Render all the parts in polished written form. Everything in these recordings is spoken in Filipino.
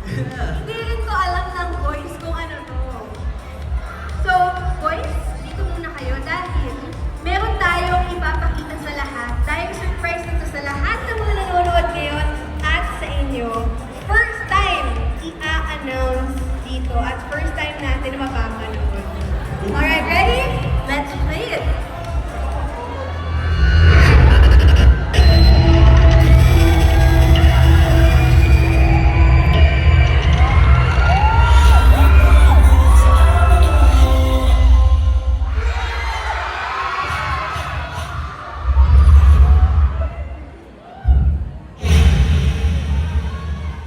Hindi rin ko alam ng boys kung ano to. So, boys, dito muna kayo dahil meron tayong ipapakita sa lahat. Dahil surprise nito sa lahat ng mga nanonood ngayon at sa inyo. First time i-a-announce dito at first time natin na mapapanood. Alright, ready? Let's play it!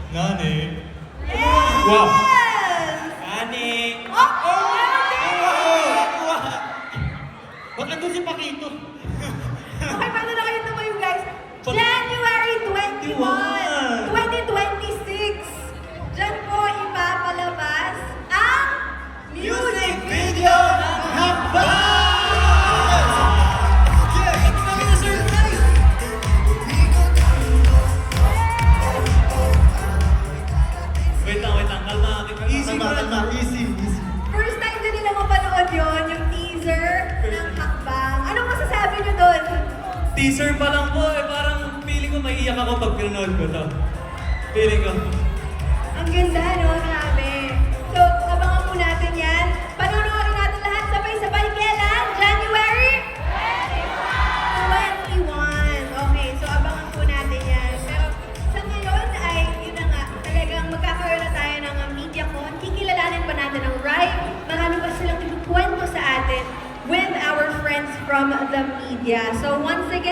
Nani? Yes! Wow! Ani! Oh! Ba't nandun si Pakito? Okay, paano na kayo tumayo, guys? January 21, 2026. Diyan po ipapalabas ang music video ng Hakbang! Wait lang. Kalma. Kalma. Easy. First time din nila mapanood yon, yung teaser ng Hakbang. Anong masasabi nyo doon? Teaser pa lang po eh. Parang feeling ko maiiyak ako pag pinanood ko to. Feeling ko. Ang ganda, no? Grabe. So, abangan po natin yan. Panonoodin natin lahat sabay-sabay. Kailan? January 21. Okay, so abangan po natin yan. Pero sa ngayon ay, yun na nga, talagang magkakaroon na tayo ng MediaCon. Kikilalanin pa natin ang RIVE. Marami pa silang ikukwento sa atin with our friends from the media. So once again,